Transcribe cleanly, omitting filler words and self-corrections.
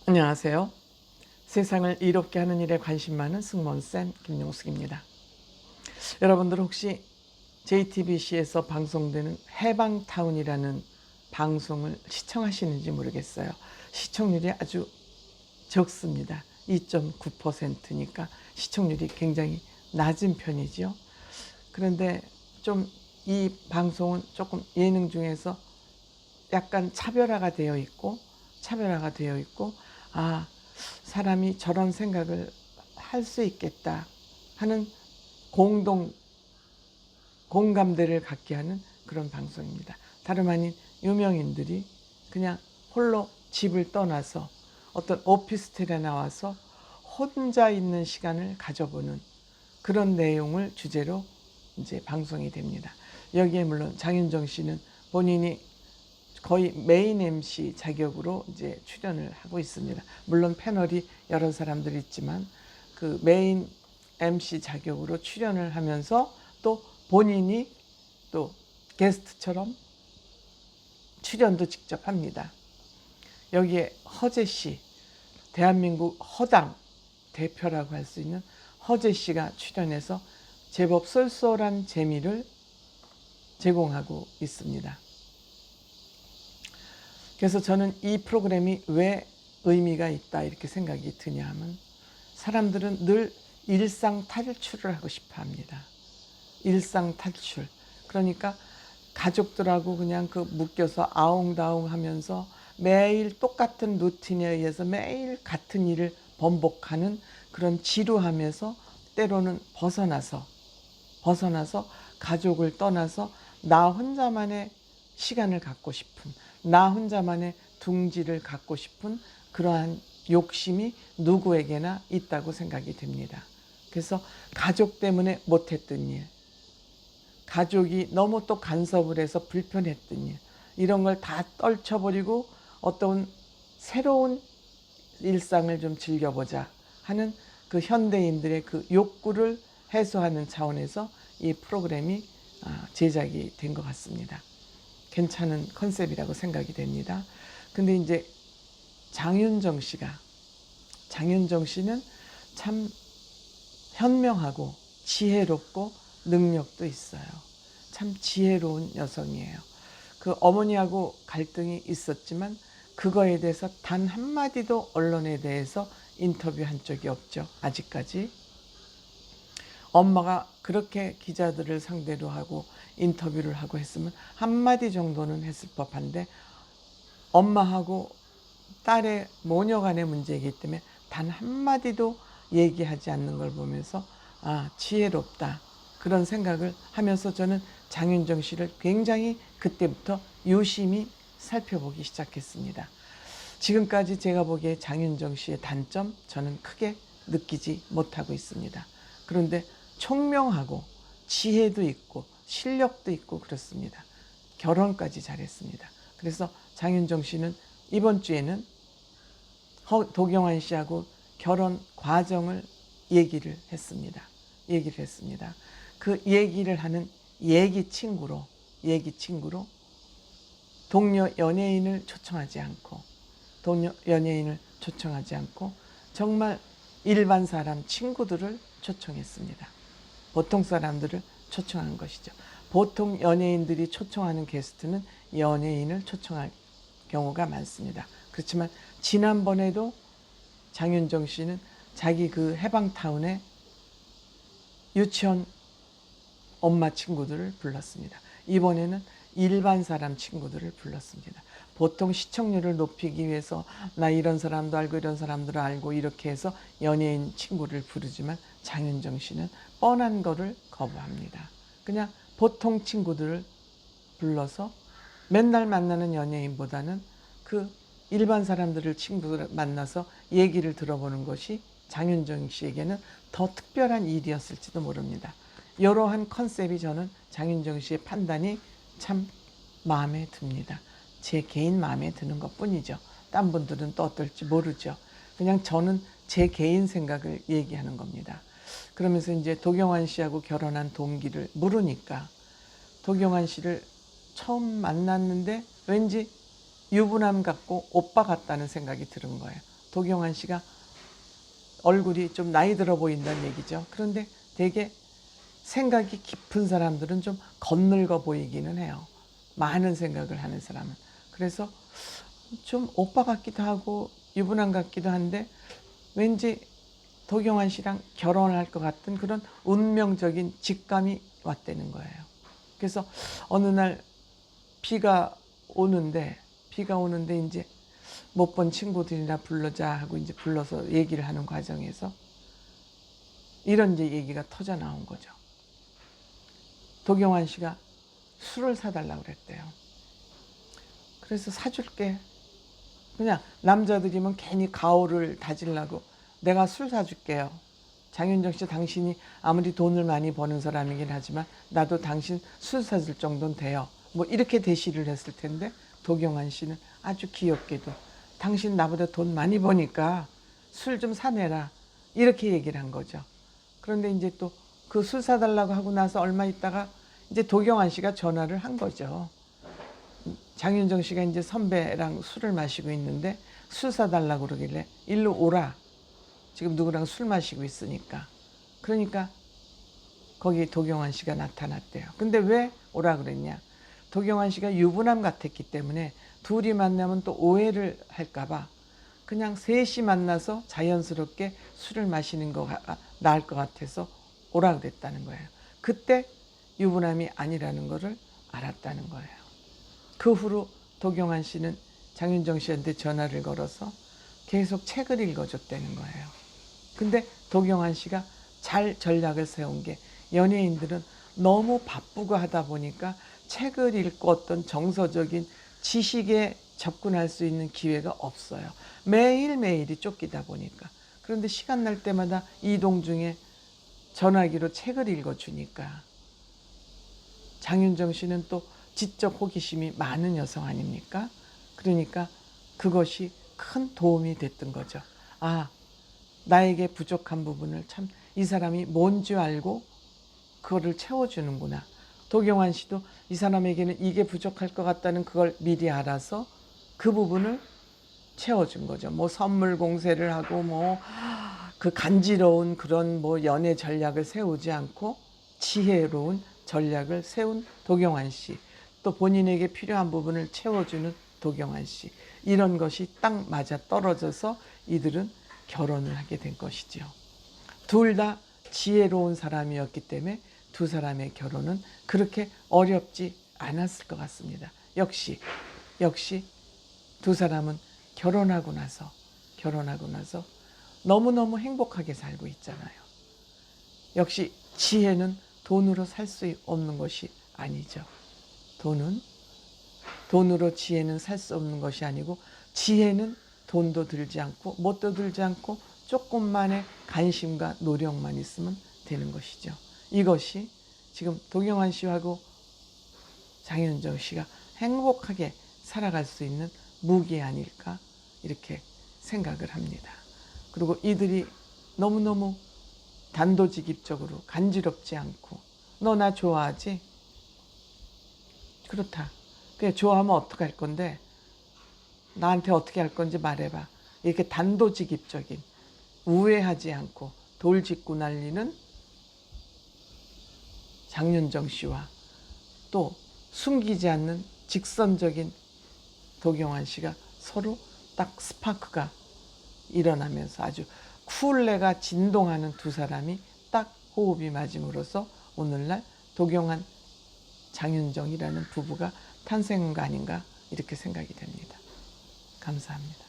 안녕하세요. 세상을 이롭게 하는 일에 관심 많은 승무원쌤 김용숙입니다. 여러분들 혹시 JTBC에서 방송되는 해방타운이라는 방송을 시청하시는지 모르겠어요. 시청률이 아주 적습니다. 2.9%니까 시청률이 굉장히 낮은 편이지요. 그런데 좀 이 방송은 조금 예능 중에서 약간 차별화가 되어 있고, 아, 사람이 저런 생각을 할 수 있겠다 하는 공감대를 갖게 하는 그런 방송입니다. 다름 아닌 유명인들이 그냥 홀로 집을 떠나서 어떤 오피스텔에 나와서 혼자 있는 시간을 가져보는 그런 내용을 주제로 이제 방송이 됩니다. 여기에 물론 장윤정 씨는 본인이 거의 메인 MC 자격으로 이제 출연을 하고 있습니다. 물론 패널이 여러 사람들이 있지만 그 메인 MC 자격으로 출연을 하면서 또 본인이 또 게스트처럼 출연도 직접 합니다. 여기에 허재 씨, 대한민국 허당 대표라고 할 수 있는 허재 씨가 출연해서 제법 쏠쏠한 재미를 제공하고 있습니다. 그래서 저는 이 프로그램이 왜 의미가 있다 이렇게 생각이 드냐 하면, 사람들은 늘 일상 탈출을 하고 싶어 합니다. 일상 탈출. 그러니까 가족들하고 그냥 묶여서 아웅다웅 하면서 매일 똑같은 루틴에 의해서 매일 같은 일을 번복하는 그런 지루함에서 때로는 벗어나서 가족을 떠나서 나 혼자만의 시간을 갖고 싶은, 나 혼자만의 둥지를 갖고 싶은 그러한 욕심이 누구에게나 있다고 생각이 됩니다. 그래서 가족 때문에 못했던 일, 가족이 너무 또 간섭을 해서 불편했던 일, 이런 걸 다 떨쳐버리고 어떤 새로운 일상을 좀 즐겨보자 하는 그 현대인들의 그 욕구를 해소하는 차원에서 이 프로그램이 제작이 된 것 같습니다. 괜찮은 컨셉이라고 생각이 됩니다. 근데 이제 장윤정 씨는 참 현명하고 지혜롭고 능력도 있어요. 참 지혜로운 여성이에요. 그 어머니하고 갈등이 있었지만 그거에 대해서 단 한마디도 언론에 대해서 인터뷰한 적이 없죠. 아직까지. 엄마가 그렇게 기자들을 상대로 하고 인터뷰를 하고 했으면 한마디 정도는 했을 법한데, 엄마하고 딸의 모녀 간의 문제이기 때문에 단 한마디도 얘기하지 않는 걸 보면서 지혜롭다 그런 생각을 하면서 저는 장윤정 씨를 굉장히 그때부터 유심히 살펴보기 시작했습니다. 지금까지 제가 보기에 장윤정 씨의 단점 저는 크게 느끼지 못하고 있습니다. 그런데 총명하고 지혜도 있고 실력도 있고 그렇습니다. 결혼까지 잘했습니다. 그래서 장윤정 씨는 이번 주에는 도경환 씨하고 결혼 과정을 얘기를 했습니다. 그 얘기를 하는 얘기 친구로 동료 연예인을 초청하지 않고 정말 일반 사람 친구들을 초청했습니다. 보통 사람들을 초청한 것이죠. 보통 연예인들이 초청하는 게스트는 연예인을 초청할 경우가 많습니다. 그렇지만 지난번에도 장윤정 씨는 자기 그 해방타운에 유치원 엄마 친구들을 불렀습니다. 이번에는 일반 사람 친구들을 불렀습니다. 보통 시청률을 높이기 위해서 나 이런 사람도 알고 이런 사람들을 알고 이렇게 해서 연예인 친구를 부르지만 장윤정 씨는 뻔한 거를 거부합니다. 그냥 보통 친구들을 불러서 맨날 만나는 연예인보다는 그 일반 사람들을 친구를 만나서 얘기를 들어보는 것이 장윤정 씨에게는 더 특별한 일이었을지도 모릅니다. 이러한 컨셉이 저는 장윤정 씨의 판단이 참 마음에 듭니다. 제 개인 마음에 드는 것 뿐이죠. 딴 분들은 또 어떨지 모르죠. 그냥 저는 제 개인 생각을 얘기하는 겁니다. 그러면서 이제 도경환 씨하고 결혼한 동기를 물으니까 도경환 씨를 처음 만났는데 왠지 유부남 같고 오빠 같다는 생각이 들은 거예요. 도경환 씨가 얼굴이 좀 나이 들어 보인다는 얘기죠. 그런데 되게 생각이 깊은 사람들은 좀 겉늙어 보이기는 해요. 많은 생각을 하는 사람은. 그래서 좀 오빠 같기도 하고 유부남 같기도 한데 왠지 도경환 씨랑 결혼할 것 같은 그런 운명적인 직감이 왔다는 거예요. 그래서 어느 날 비가 오는데 이제 못 본 친구들이나 불러자 하고 이제 불러서 얘기를 하는 과정에서 이런 이제 얘기가 터져 나온 거죠. 도경환 씨가 술을 사달라고 그랬대요. 그래서 사줄게. 그냥 남자들이면 괜히 가오를 다지려고 내가 술 사줄게요. 장윤정 씨, 당신이 아무리 돈을 많이 버는 사람이긴 하지만 나도 당신 술 사줄 정도는 돼요. 뭐 이렇게 대시를 했을 텐데 도경환 씨는 아주 귀엽게도 당신 나보다 돈 많이 버니까 술 좀 사내라 이렇게 얘기를 한 거죠. 그런데 이제 또 그 술 사달라고 하고 나서 얼마 있다가 이제 도경환 씨가 전화를 한 거죠. 장윤정 씨가 이제 선배랑 술을 마시고 있는데 술 사달라고 그러길래 일로 오라. 지금 누구랑 술 마시고 있으니까. 그러니까 거기 도경환 씨가 나타났대요. 근데 왜 오라 그랬냐. 도경환 씨가 유부남 같았기 때문에 둘이 만나면 또 오해를 할까 봐 그냥 셋이 만나서 자연스럽게 술을 마시는 거가 나을 것 같아서 오라 그랬다는 거예요. 그때 유부남이 아니라는 거를 알았다는 거예요. 그 후로 도경환 씨는 장윤정 씨한테 전화를 걸어서 계속 책을 읽어줬다는 거예요. 근데 도경환 씨가 잘 전략을 세운 게 연예인들은 너무 바쁘고 하다 보니까 책을 읽고 어떤 정서적인 지식에 접근할 수 있는 기회가 없어요. 매일매일이 쫓기다 보니까. 그런데 시간 날 때마다 이동 중에 전화기로 책을 읽어주니까 장윤정 씨는 또 지적 호기심이 많은 여성 아닙니까? 그러니까 그것이 큰 도움이 됐던 거죠. 아, 나에게 부족한 부분을 참 이 사람이 뭔지 알고 그거를 채워주는구나. 도경환 씨도 이 사람에게는 이게 부족할 것 같다는 그걸 미리 알아서 그 부분을 채워준 거죠. 뭐 선물 공세를 하고 뭐 그 간지러운 그런 뭐 연애 전략을 세우지 않고 지혜로운 전략을 세운 도경환 씨. 또 본인에게 필요한 부분을 채워주는 도경환 씨. 이런 것이 딱 맞아 떨어져서 이들은 결혼을 하게 된 것이죠. 둘 다 지혜로운 사람이었기 때문에 두 사람의 결혼은 그렇게 어렵지 않았을 것 같습니다. 역시 두 사람은 결혼하고 나서 너무너무 행복하게 살고 있잖아요. 역시 지혜는 돈으로 살 수 없는 것이 아니죠. 돈으로 지혜는 살 수 없는 것이 아니고 지혜는 돈도 들지 않고 뭣도 들지 않고 조금만의 관심과 노력만 있으면 되는 것이죠. 이것이 지금 도경환 씨하고 장윤정 씨가 행복하게 살아갈 수 있는 무기 아닐까 이렇게 생각을 합니다. 그리고 이들이 너무너무 단도직입적으로 간지럽지 않고 너 나 좋아하지? 그렇다. 그래 좋아하면 어떡할 건데 나한테 어떻게 할 건지 말해봐. 이렇게 단도직입적인 우회하지 않고 돌직구 날리는 장윤정 씨와 또 숨기지 않는 직선적인 도경환 씨가 서로 딱 스파크가 일어나면서 아주 쿨레가 진동하는 두 사람이 딱 호흡이 맞음으로써 오늘날 도경환, 장윤정이라는 부부가 탄생한 거 아닌가 이렇게 생각이 됩니다. 감사합니다.